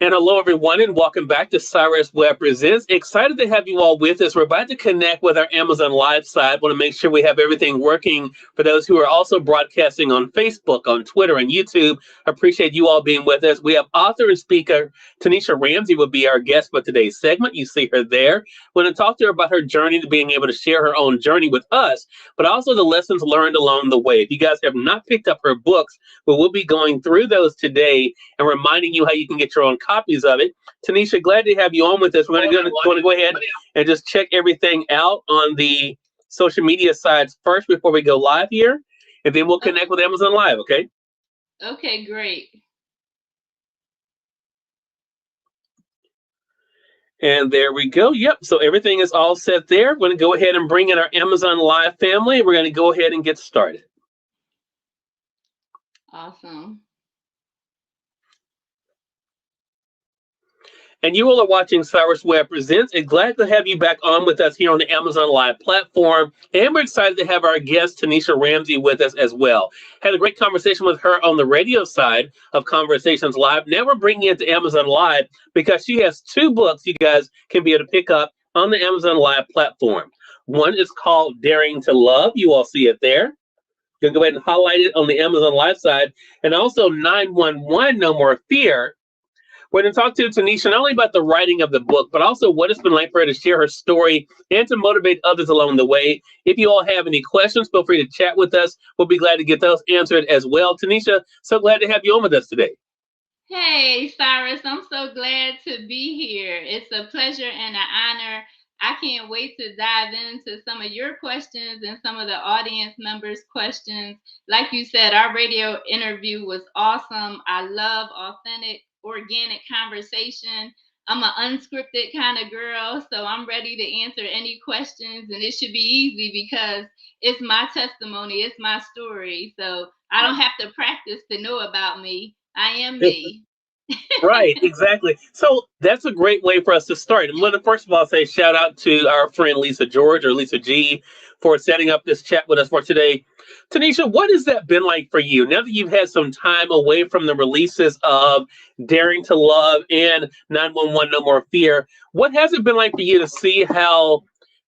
And hello, everyone, and welcome back to Cyrus Webb Presents. Excited to have you all with us. We're about to connect with our Amazon Live side. Want to make sure we have everything working for those who are also broadcasting on Facebook, on Twitter, and YouTube. Appreciate you all being with us. We have author and speaker Taneisha Ramsey will be our guest for today's segment. You see her there. We're going to talk to her about her journey to being able to share her own journey with us, but also the lessons learned along the way. If you guys have not picked up her books, we'll be going through those today and reminding you how you can get your own copies of it. Taneisha, glad to have you on with us. We're going to go ahead and just check everything out on the social media sides first before we go live here, and then we'll connect with Amazon Live, okay? Okay, great. And there we go. Yep, so everything is all set there. We're going to go ahead and bring in our Amazon Live family. We're going to go ahead and get started. Awesome. And you all are watching Cyrus Webb Presents. And glad to have you back on with us here on the Amazon Live platform. And we're excited to have our guest, Taneisha Ramsey, with us as well. Had a great conversation with her on the radio side of Conversations Live. Now we're bringing it to Amazon Live because she has two books you guys can be able to pick up on the Amazon Live platform. One is called Daring to Love. You all see it there. You can go ahead and highlight it on the Amazon Live side. And also 911 No More Fear. We're going to talk to Taneisha not only about the writing of the book, but also what it's been like for her to share her story and to motivate others along the way. If you all have any questions, feel free to chat with us. We'll be glad to get those answered as well. Taneisha, so glad to have you on with us today. Hey, Cyrus, I'm so glad to be here. It's a pleasure and an honor. I can't wait to dive into some of your questions and some of the audience members' questions. Like you said, our radio interview was awesome. I love authentic, organic conversation. I'm an unscripted kind of girl, so I'm ready to answer any questions, and it should be easy because it's my testimony, it's my story. So I don't have to practice to know about me. I am me. Right, exactly. So that's a great way for us to start. And let me first of all say shout out to our friend Lisa George or Lisa G for setting up this chat with us for today. Taneisha, what has that been like for you now that you've had some time away from the releases of Daring to Love and 911 No More Fear? What has it been like for you to see how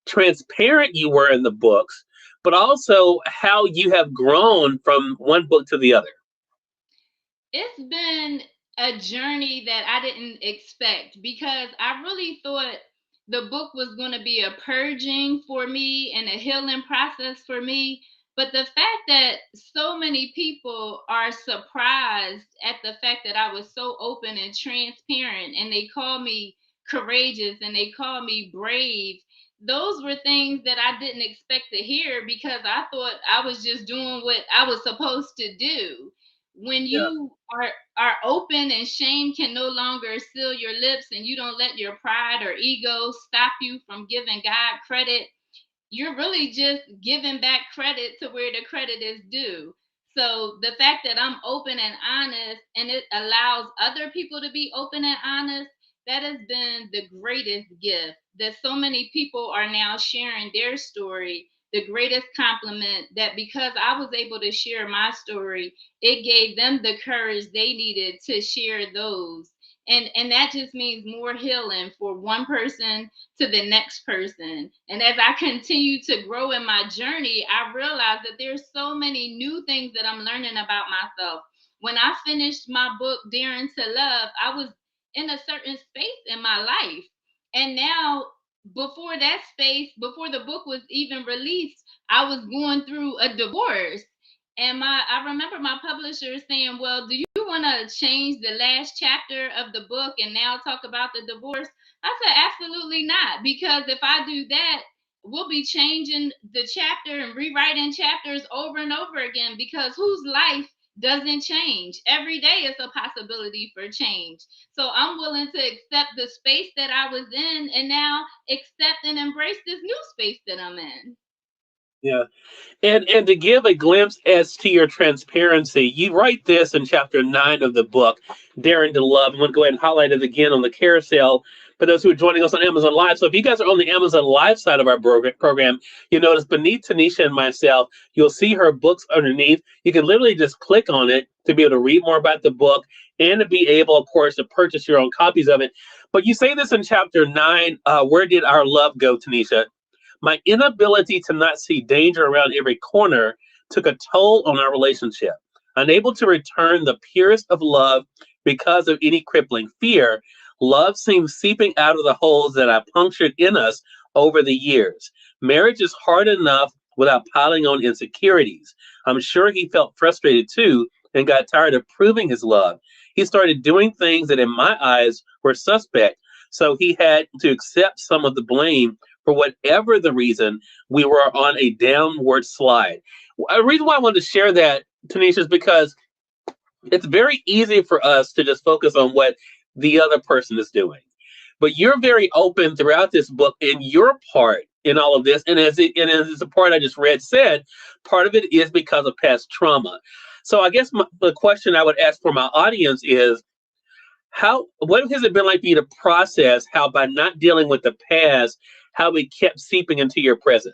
transparent you were in the books, but also how you have grown from one book to the other? It's been a journey that I didn't expect because I really thought the book was going to be a purging for me and a healing process for me. But the fact that so many people are surprised at the fact that I was so open and transparent, and they call me courageous and they call me brave, those were things that I didn't expect to hear because I thought I was just doing what I was supposed to do. When Yeah. you are open and shame can no longer seal your lips, and you don't let your pride or ego stop you from giving God credit, you're really just giving back credit to where the credit is due. So the fact that I'm open and honest, and it allows other people to be open and honest, that has been the greatest gift. That so many people are now sharing their story. The greatest compliment, that because I was able to share my story, it gave them the courage they needed to share those. And that just means more healing for one person to the next person. And as I continue to grow in my journey, I realize that there's so many new things that I'm learning about myself. When I finished my book, Daring to Love, I was in a certain space in my life. And now, before that space, before the book was even released, I was going through a divorce. And I remember my publisher saying, "Well, do you want to change the last chapter of the book and now talk about the divorce?" I said, "Absolutely not, because if I do that, we'll be changing the chapter and rewriting chapters over and over again, because whose life doesn't change? Every day is a possibility for change. So I'm willing to accept the space that I was in and now accept and embrace this new space that I'm in." Yeah. And to give a glimpse as to your transparency, you write this in chapter 9 of the book, Daring to Love. I'm going to go ahead and highlight it again on the carousel. for those who are joining us on Amazon Live. So if you guys are on the Amazon Live side of our program, you notice beneath Taneisha and myself, you'll see her books underneath. You can literally just click on it to be able to read more about the book and to be able, of course, to purchase your own copies of it. But you say this in chapter 9, where did our love go, Taneisha? My inability to not see danger around every corner took a toll on our relationship. Unable to return the purest of love because of any crippling fear, love seemed seeping out of the holes that I punctured in us over the years. Marriage is hard enough without piling on insecurities. I'm sure he felt frustrated too and got tired of proving his love. He started doing things that, in my eyes, were suspect. So he had to accept some of the blame for whatever the reason we were on a downward slide. A reason why I wanted to share that, Tanisha, is because it's very easy for us to just focus on what the other person is doing. But you're very open throughout this book in your part in all of this. And as the part I just read said, part of it is because of past trauma. So I guess the question I would ask for my audience is, what has it been like for you to process how by not dealing with the past, how it kept seeping into your present?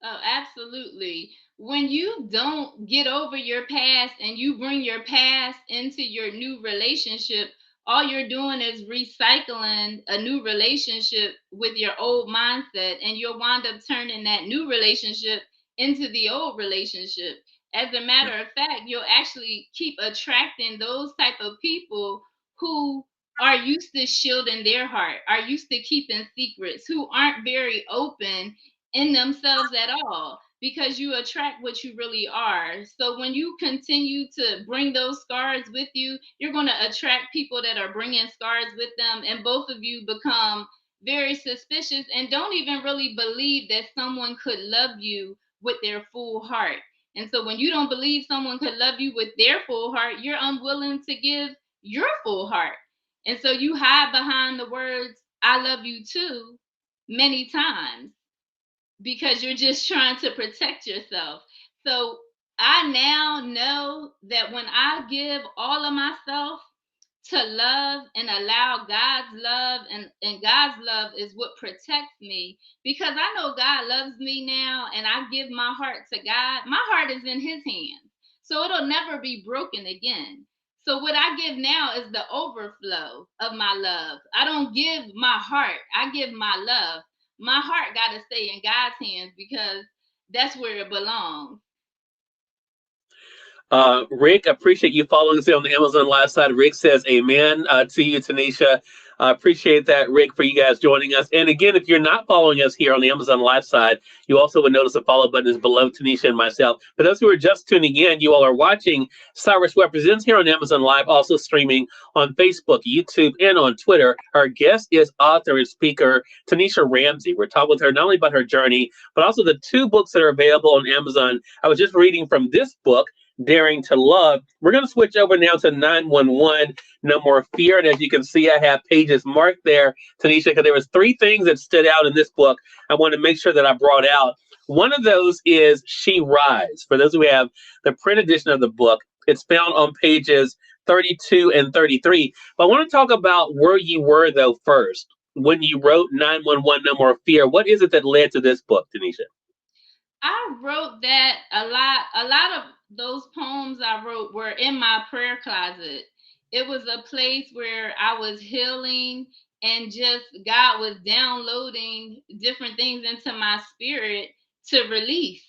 Oh, absolutely. When you don't get over your past and you bring your past into your new relationship, all you're doing is recycling a new relationship with your old mindset, and you'll wind up turning that new relationship into the old relationship. As a matter of fact, you'll actually keep attracting those type of people who are used to shielding their heart, are used to keeping secrets, who aren't very open in themselves at all, because you attract what you really are. So when you continue to bring those scars with you, you're going to attract people that are bringing scars with them, and both of you become very suspicious and don't even really believe that someone could love you with their full heart. And so when you don't believe someone could love you with their full heart, you're unwilling to give your full heart. And so you hide behind the words, I love you too, many times, because you're just trying to protect yourself. So I now know that when I give all of myself to love and allow God's love, and God's love is what protects me, because I know God loves me now, and I give my heart to God. My heart is in his hands, so it'll never be broken again. So what I give now is the overflow of my love. I don't give my heart, I give my love. My heart got to stay in God's hands, because that's where it belongs. Rick, appreciate you following us on the Amazon Live side. Rick says, Amen to you, Tanisha. Appreciate that, Rick, for you guys joining us. And again, if you're not following us here on the Amazon Live side, you also would notice a follow button is below Tanisha and myself. For those who are just tuning in, you all are watching Cyrus Webb Presents here on Amazon Live, also streaming on Facebook, YouTube, and on Twitter. Our guest is author and speaker Taneisha Ramsey. We're talking with her not only about her journey, but also the 2 books that are available on Amazon. I was just reading from this book, Daring to Love. We're going to switch over now to 911, No More Fear. And as you can see, I have pages marked there, Tanisha, because there was 3 things that stood out in this book I want to make sure that I brought out. One of those is She Rise. For those who have the print edition of the book, it's found on pages 32 and 33. But I want to talk about where you were, though, first. When you wrote 911, No More Fear, what is it that led to this book, Tanisha? I wrote that a lot of those poems I wrote were in my prayer closet. It was a place where I was healing, and just God was downloading different things into my spirit to release.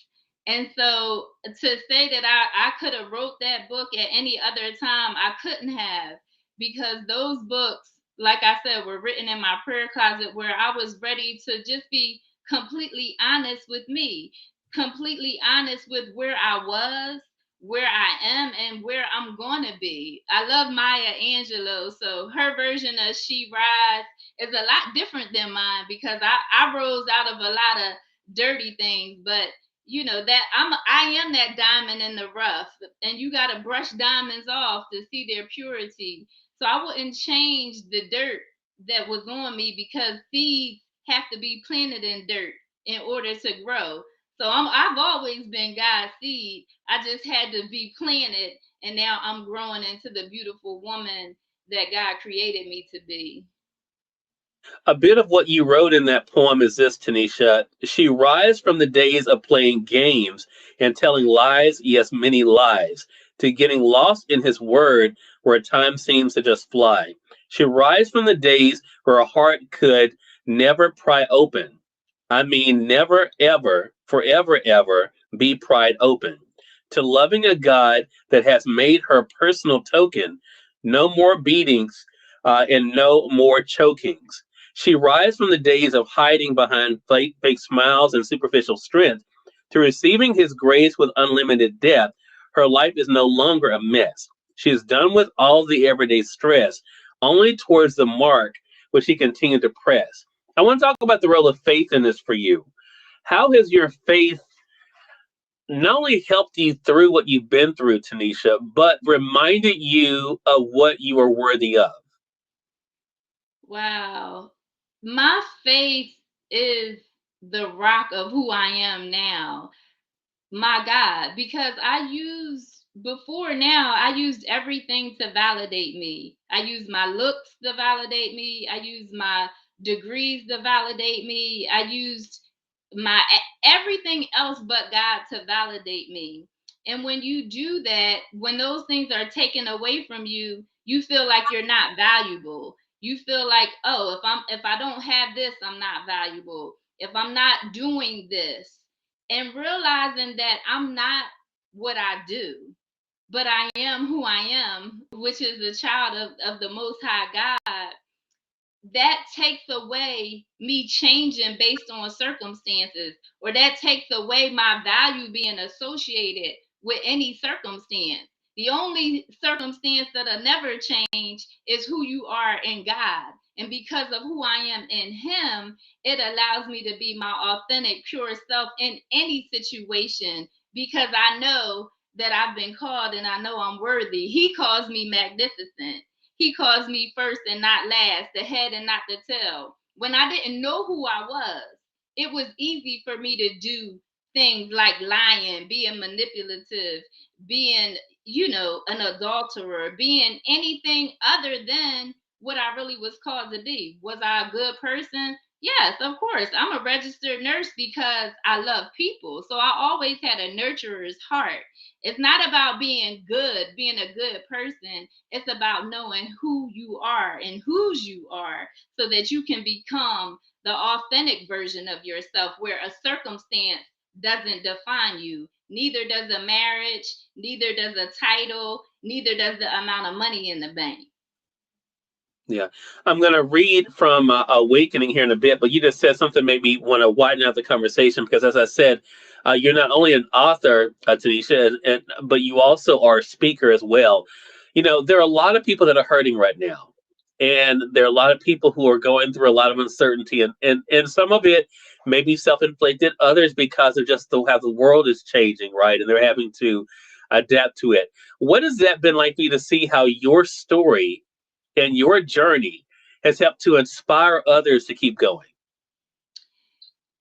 And so to say that I could have wrote that book at any other time, I couldn't have, because those books, like I said, were written in my prayer closet, where I was ready to just be completely honest with me, completely honest with where I was, where I am, and where I'm going to be. I love Maya Angelou, so her version of She Rise is a lot different than mine, because I rose out of a lot of dirty things, but you know that I am that diamond in the rough, and you got to brush diamonds off to see their purity. So I wouldn't change the dirt that was on me, because seeds have to be planted in dirt in order to grow. So I've always been God's seed. I just had to be planted, and now I'm growing into the beautiful woman that God created me to be. A bit of what you wrote in that poem is this, Tanisha. She rise from the days of playing games and telling lies, yes, many lies, to getting lost in his word where time seems to just fly. She rise from the days where her heart could never pry open. I mean, never, ever, forever, ever be pried open. To loving a God that has made her personal token. No more beatings and no more chokings. She rises from the days of hiding behind fake smiles and superficial strength to receiving his grace with unlimited depth. Her life is no longer a mess. She is done with all the everyday stress, only towards the mark which she continued to press. I want to talk about the role of faith in this for you. How has your faith not only helped you through what you've been through, Tanisha, but reminded you of what you are worthy of? Wow. My faith is the rock of who I am now. My God, because I used everything to validate me. I used my looks to validate me. I used my degrees to validate me. I used my everything else but God to validate me. And when you do that, when those things are taken away from you, you feel like you're not valuable. You feel like, oh, if I don't have this, I'm not valuable. If I'm not doing this, and realizing that I'm not what I do, but I am who I am, which is a child of the Most High God, that takes away me changing based on circumstances, or that takes away my value being associated with any circumstance. The only circumstance that'll never change is who you are in God. And because of who I am in Him, it allows me to be my authentic, pure self in any situation because I know that I've been called and I know I'm worthy. He calls me magnificent. He calls me first and not last, the head and not the tail. When I didn't know who I was, it was easy for me to do things like lying, being manipulative, being, an adulterer, being anything other than what I really was called to be. Was I a good person? Yes, of course. I'm a registered nurse because I love people. So I always had a nurturer's heart. It's not about being good, being a good person. It's about knowing who you are and whose you are so that you can become the authentic version of yourself where a circumstance doesn't define you. Neither does a marriage, neither does a title, neither does the amount of money in the bank. Yeah, I'm going to read from Awakening here in a bit, but you just said something made me want to widen out the conversation because, as I said, you're not only an author, Tanisha, but you also are a speaker as well. You know, there are a lot of people that are hurting right now, and there are a lot of people who are going through a lot of uncertainty, and some of it may be self-inflicted, others because of just how the world is changing, right? And they're having to adapt to it. What has that been like for you to see how your story and your journey has helped to inspire others to keep going?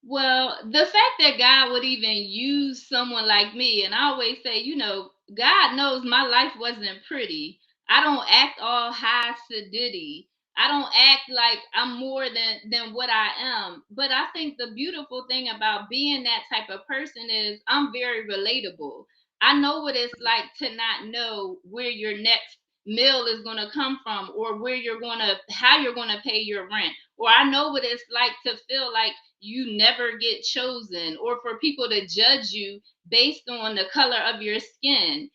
Well, the fact that God would even use someone like me, and I always say, God knows my life wasn't pretty. I don't act all high sedity. I don't act like I'm more than what I am. But I think the beautiful thing about being that type of person is I'm very relatable. I know what it's like to not know where your next meal is going to come from or how you're going to pay your rent. Or I know what it's like to feel like you never get chosen or for people to judge you based on the color of your skin.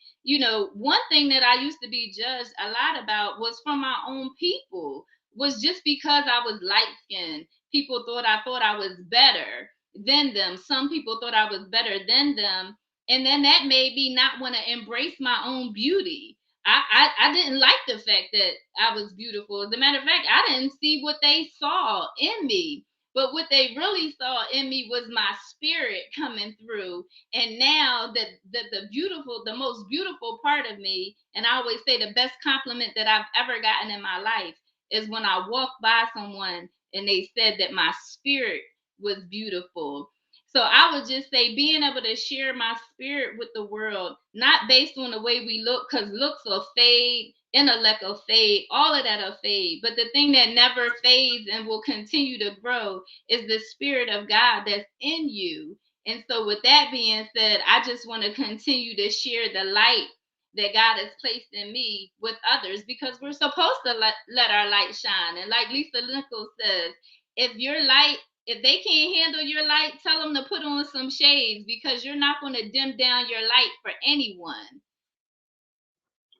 One thing that I used to be judged a lot about was from my own people, was just because I was light skinned. People thought I was better than them. Some people thought I was better than them. And then that made me not want to embrace my own beauty. I didn't like the fact that I was beautiful. As a matter of fact, I didn't see what they saw in me. But what they really saw in me was my spirit coming through. And now that the most beautiful part of me, and I always say the best compliment that I've ever gotten in my life is when I walked by someone and they said that my spirit was beautiful. So I would just say being able to share my spirit with the world, not based on the way we look, because looks will fade, intellect will fade, all of that will fade. But the thing that never fades and will continue to grow is the Spirit of God that's in you. And so, with that being said, I just want to continue to share the light that God has placed in me with others, because we're supposed to let our light shine. And like Lisa Nichols says, if your light, if they can't handle your light, tell them to put on some shades, because you're not going to dim down your light for anyone.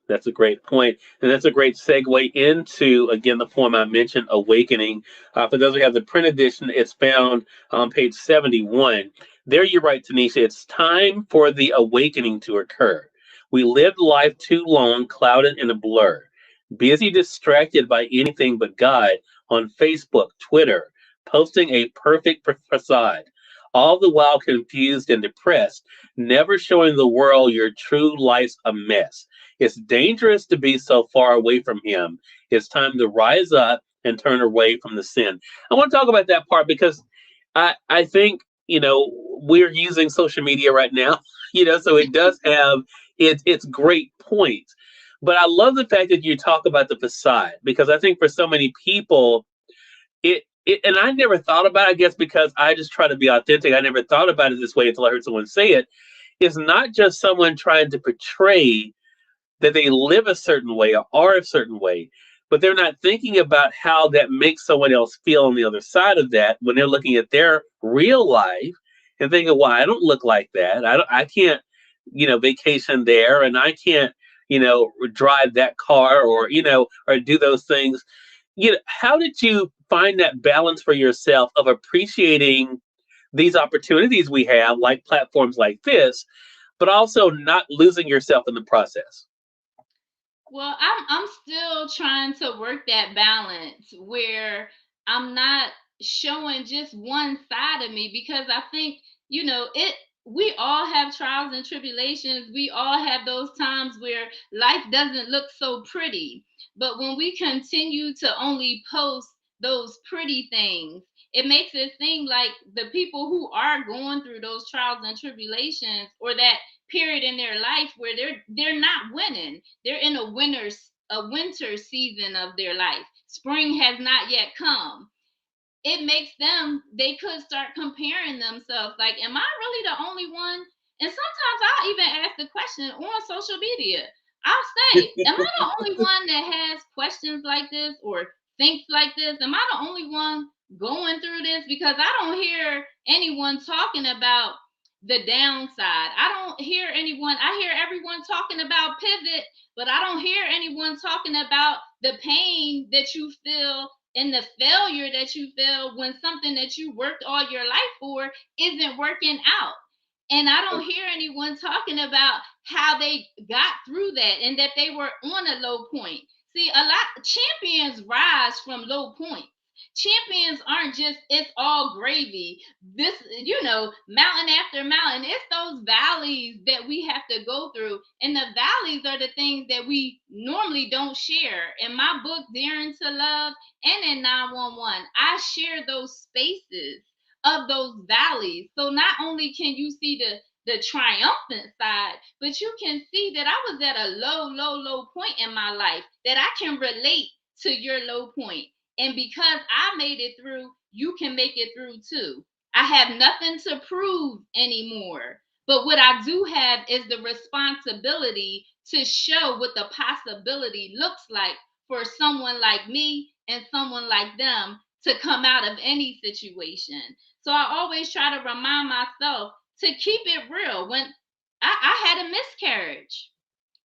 That's a great point. And that's a great segue into, again, the poem I mentioned, Awakening. For those who have the print edition, it's found on page 71. There you write, Taneisha, it's time for the awakening to occur. We lived life too long, clouded in a blur, busy, distracted by anything but God on Facebook, Twitter, posting a perfect facade, all the while confused and depressed, never showing the world your true life's a mess. It's dangerous to be so far away from Him. It's time to rise up and turn away from the sin. I want to talk about that part because I think, we're using social media right now, so it does have its great points. But I love the fact that you talk about the facade, because I think for so many people, and I never thought about it, I guess because I just try to be authentic. I never thought about it this way until I heard someone say it. It's not just someone trying to portray that they live a certain way or are a certain way, but they're not thinking about how that makes someone else feel on the other side of that when they're looking at their real life and thinking, "Well, I don't look like that. I can't, vacation there, and I can't, drive that car, or do those things." How did you find that balance for yourself of appreciating these opportunities we have, like platforms like this, but also not losing yourself in the process? Well, I'm still trying to work that balance where I'm not showing just one side of me, because I think, it we all have trials and tribulations. We all have those times where life doesn't look so pretty. But when we continue to only post those pretty things, it makes it seem like the people who are going through those trials and tribulations, or that period in their life where they're not winning, they're in a winter season of their life. Spring has not yet come. It makes them, they could start comparing themselves, like, am I really the only one? And sometimes I'll even ask the question on social media. I'll say, am I the only one that has questions like this or thinks like this? Am I the only one going through this? Because I don't hear anyone talking about the downside. I don't hear anyone, I hear everyone talking about pivot, but I don't hear anyone talking about the pain that you feel and the failure that you feel when something that you worked all your life for isn't working out. And I don't hear anyone talking about how they got through that and that they were on a low point. See, a lot champions rise from low points. Champions aren't just it's all gravy. This, mountain after mountain. It's those valleys that we have to go through. And the valleys are the things that we normally don't share. In my book, Daring to Love, and in 911, I share those spaces of those valleys. So not only can you see the triumphant side, but you can see that I was at a low, low, low point in my life, that I can relate to your low point. And because I made it through, you can make it through too. I have nothing to prove anymore. But what I do have is the responsibility to show what the possibility looks like for someone like me and someone like them to come out of any situation. So I always try to remind myself to keep it real. When I had a miscarriage,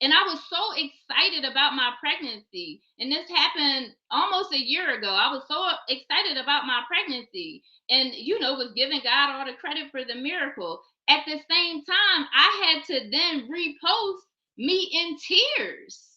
and I was so excited about my pregnancy. And this happened almost a year ago. I was so excited about my pregnancy and, was giving God all the credit for the miracle. At the same time, I had to then repost me in tears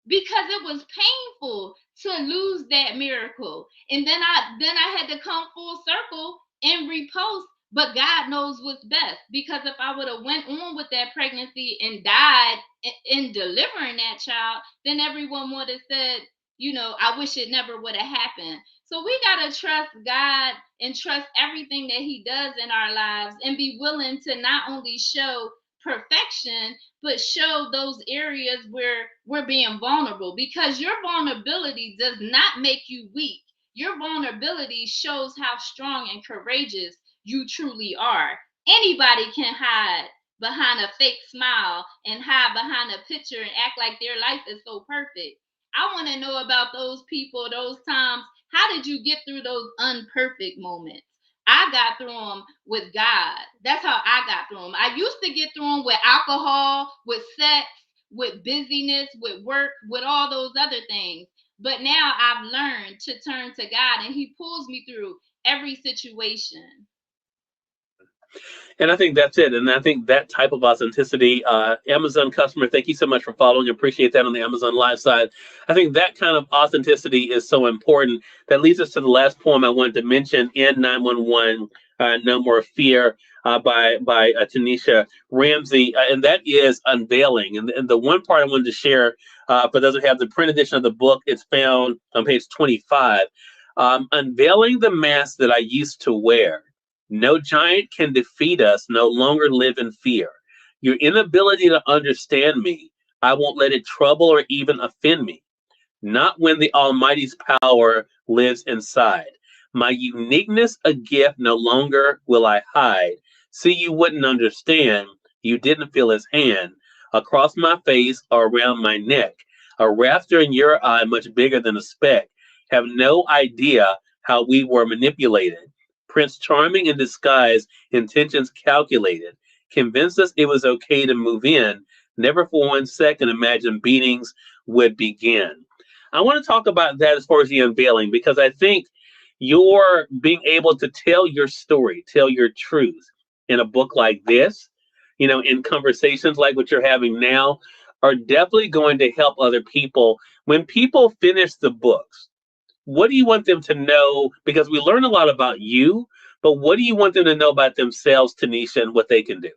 because it was painful to lose that miracle. And then I had to come full circle and repost, but God knows what's best, because if I would have went on with that pregnancy and died in delivering that child, then everyone would have said, I wish it never would have happened. So we got to trust God and trust everything that He does in our lives, and be willing to not only show perfection, but show those areas where we're being vulnerable, because your vulnerability does not make you weak. Your vulnerability shows how strong and courageous you truly are. Anybody can hide behind a fake smile and hide behind a picture and act like their life is so perfect. I want to know about those people, those times. How did you get through those unperfect moments? I got through them with God. That's how I got through them. I used to get through them with alcohol, with sex, with busyness, with work, with all those other things. But now I've learned to turn to God, and He pulls me through every situation. And I think that's it. And I think that type of authenticity, Amazon customer, thank you so much for following. Appreciate that on the Amazon Live side. I think that kind of authenticity is so important. That leads us to the last poem I wanted to mention, in 911, No More Fear, by Taneisha Ramsey. And that is Unveiling. And the one part I wanted to share, for those who have the print edition of the book, it's found on page 25. Unveiling the mask that I used to wear. No giant can defeat us, no longer live in fear. Your inability to understand me, I won't let it trouble or even offend me. Not when the Almighty's power lives inside. My uniqueness a gift, no longer will I hide. See, you wouldn't understand. You didn't feel his hand across my face or around my neck. A rafter in your eye, much bigger than a speck. Have no idea how we were manipulated. Prince Charming in disguise, intentions calculated. Convinced us it was okay to move in. Never for 1 second imagined beatings would begin. I want to talk about that as far as the unveiling, because I think you're being able to tell your story, tell your truth in a book like this, in conversations like what you're having now, are definitely going to help other people. When people finish the books, what do you want them to know? Because we learn a lot about you, but what do you want them to know about themselves, Taneisha, and what they can do?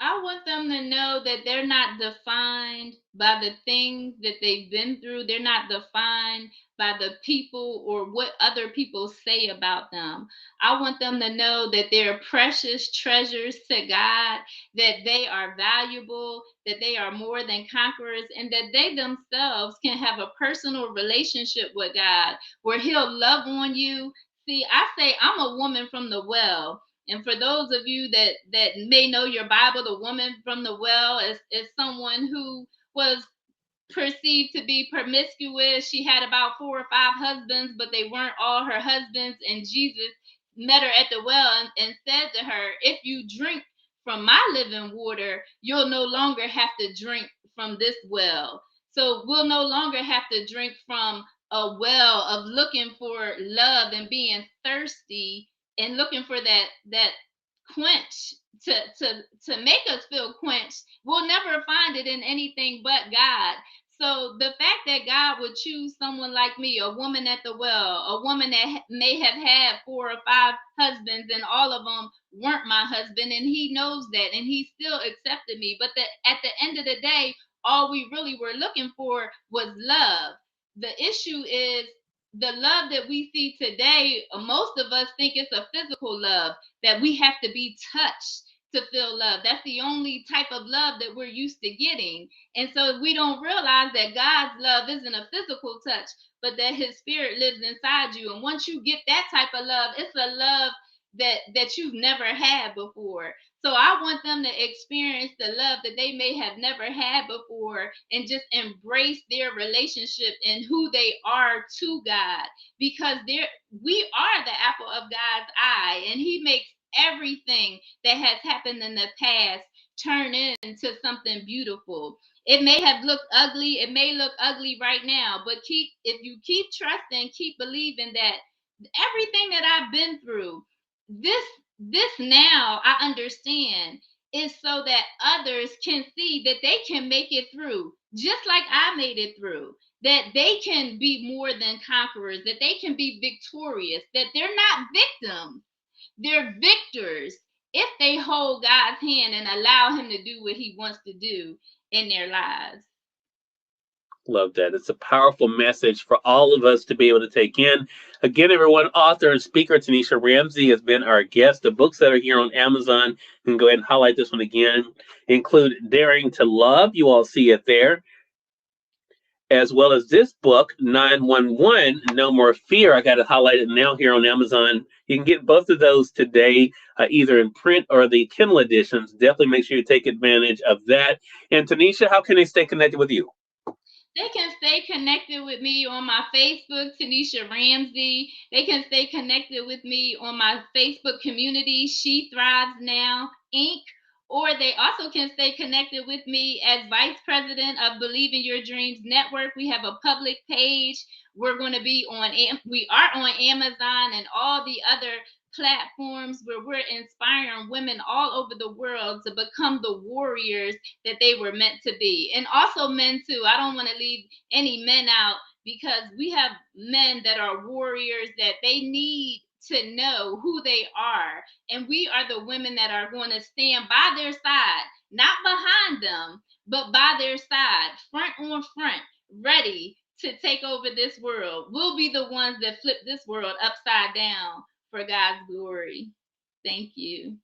I want them to know that they're not defined by the things that they've been through. They're not defined by the people or what other people say about them. I want them to know that they're precious treasures to God, that they are valuable, that they are more than conquerors, and that they themselves can have a personal relationship with God where He'll love on you. See, I say I'm a woman from the well. And for those of you that may know your Bible, the woman from the well is someone who was perceived to be promiscuous. She had about 4 or 5 husbands, but they weren't all her husbands. And Jesus met her at the well and said to her, if you drink from my living water, you'll no longer have to drink from this well. So we'll no longer have to drink from a well of looking for love and being thirsty and looking for that quench to make us feel quenched. We'll never find it in anything but God. So the fact that God would choose someone like me, a woman at the well, a woman that may have had 4 or 5 husbands and all of them weren't my husband, and He knows that, and He still accepted me. But at the end of the day, all we really were looking for was love. The issue is the love that we see today. Most of us think it's a physical love, that we have to be touched to feel love. That's the only type of love that we're used to getting. And so we don't realize that God's love isn't a physical touch, but that His Spirit lives inside you. And once you get that type of love, it's a love that you've never had before. So I want them to experience the love that they may have never had before, and just embrace their relationship and who they are to God, because we are the apple of God's eye, and He makes everything that has happened in the past turn into something beautiful. It may have looked ugly, it may look ugly right now, but if you keep trusting, keep believing that everything that I've been through, this now I understand, is so that others can see that they can make it through just like I made it through, that they can be more than conquerors, that they can be victorious, that they're not victims, they're victors if they hold God's hand and allow Him to do what He wants to do in their lives. Love that. It's a powerful message for all of us to be able to take in. Again, everyone, author and speaker Taneisha Ramsey has been our guest. The books that are here on Amazon, you can go ahead and highlight this one again, include Daring to Love. You all see it there, as well as this book, 911 No More Fear. I got to highlight it now here on Amazon. You can get both of those today, either in print or the Kindle editions. Definitely make sure you take advantage of that. And Taneisha, how can they stay connected with you? They can stay connected with me on my Facebook, Taneisha Ramsey. They can stay connected with me on my Facebook community, She Thrives Now, Inc. Or they also can stay connected with me as Vice President of Believe in Your Dreams Network. We have a public page. We're going to be on, we are on Amazon and all the other platforms where we're inspiring women all over the world to become the warriors that they were meant to be. And also men too. I don't want to leave any men out because we have men that are warriors that they need to know who they are. And we are the women that are going to stand by their side, not behind them, but by their side, front on front, ready to take over this world. We'll be the ones that flip this world upside down for God's glory. Thank you.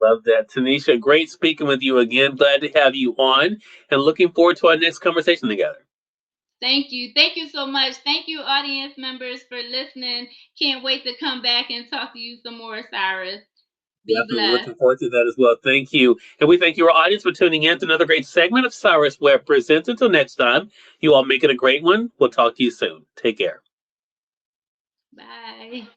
Love that. Taneisha, great speaking with you again. Glad to have you on and looking forward to our next conversation together. Thank you. Thank you so much. Thank you, audience members, for listening. Can't wait to come back and talk to you some more, Cyrus. Be Definitely blessed. looking forward to that as well. Thank you. And we thank your audience for tuning in to another great segment of Cyrus Webb Presents. Until next time, you all make it a great one. We'll talk to you soon. Take care. Bye.